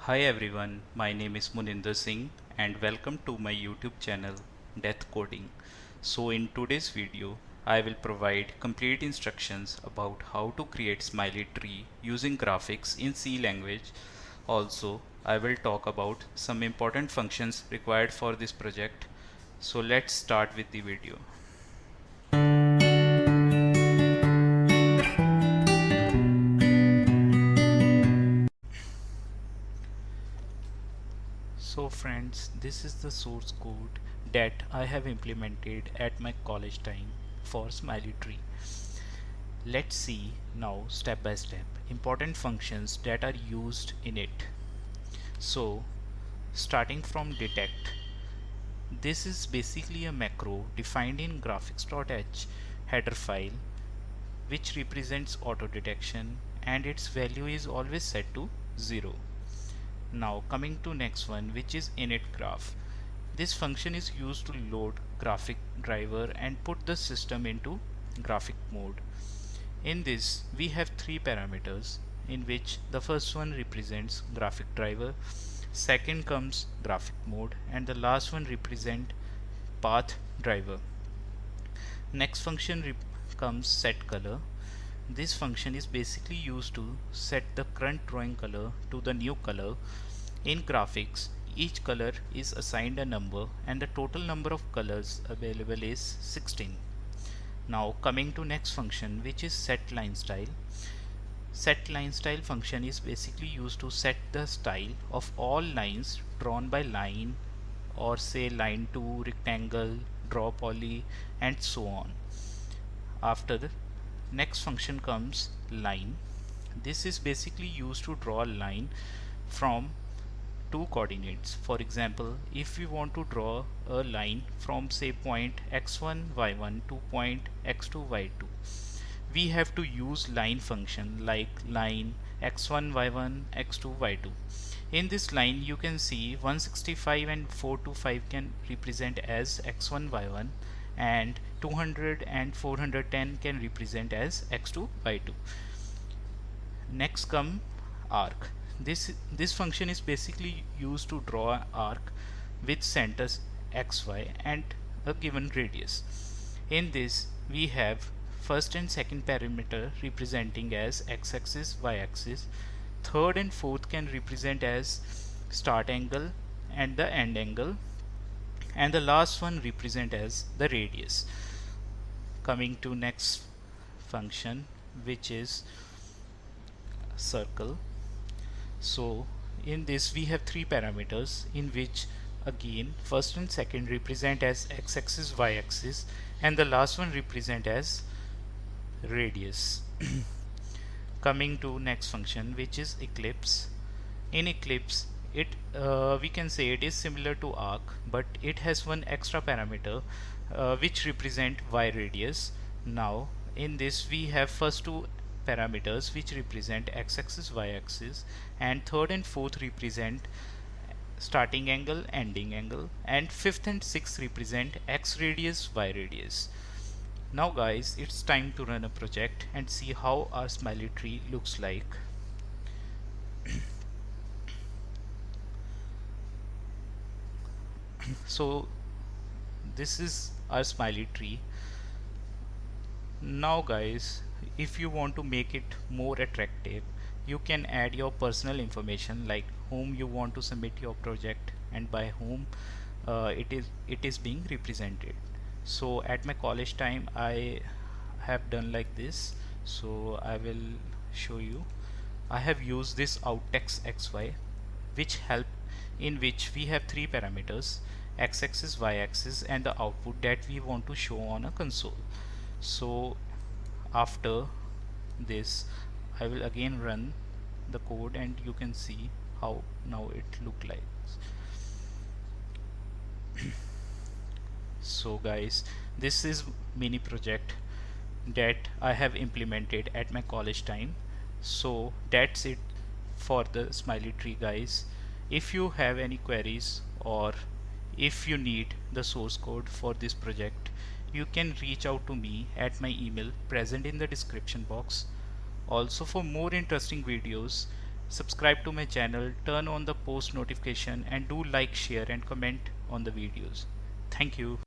Hi everyone, my name is Muninder Singh and welcome to my YouTube channel Death Coding. So in today's video, I will provide complete instructions about how to create Smiley Tree using graphics in C language. Also, I will talk about some important functions required for this project. So let's start with the video. So friends, this is the source code that I have implemented at my college time for Smiley Tree. Let's see now step by step important functions that are used in it. So starting from detect, this is basically a macro defined in graphics.h header file which represents auto detection and its value is always set to 0. Now coming to next one, which is init graph. This function is used to load graphic driver and put the system into graphic mode. In this we have three parameters in which the first one represents graphic driver, second comes graphic mode, and the last one represent path driver. Next function comes set color. This function is basically used to set the current drawing color to the new color. In graphics, each color is assigned a number and the total number of colors available is 16. Now coming to next function, which is set line style. Set line style function is basically used to set the style of all lines drawn by line or say line to rectangle, draw poly, and so on. After the next function comes line. This is basically used to draw a line from two coordinates. For example, if we want to draw a line from say point x1 y1 to point x2 y2, we have to use line function like line x1 y1 x2 y2. In this line you can see 165 and 425 can represent as x1 y1 and 200 and 410 can represent as x2 y2. Next come arc. This function is basically used to draw an arc with centers xy and a given radius. In this we have first and second parameter representing as x-axis, y-axis. Third and fourth can represent as start angle and the end angle, and the last one represent as the radius. Coming to next function, which is circle. So in this we have three parameters in which again first and second represent as x-axis, y-axis, and the last one represent as radius. Coming to next function, which is eclipse. In eclipse, we can say it is similar to arc, but it has one extra parameter which represent y radius. Now in this we have first two parameters which represent x-axis, y-axis, and third and fourth represent starting angle, ending angle, and fifth and sixth represent x radius, y radius. Now guys, it's time to run a project and see how our Smiley Tree looks like. So this is our Smiley Tree. Now guys, if you want to make it more attractive, you can add your personal information like whom you want to submit your project and by whom it is being represented. So at my college time I have done like this, so I will show you. I have used this outtext xy which help in which we have three parameters x-axis, y-axis, and the output that we want to show on a console. So after this I will again run the code and you can see how now it look like. So guys, this is mini project that I have implemented at my college time. So that's it for the Smiley Tree guys. If you have any queries or if you need the source code for this project, you can reach out to me at my email present in the description box. Also, for more interesting videos, subscribe to my channel, turn on the post notification, and do like, share and comment on the videos. Thank you.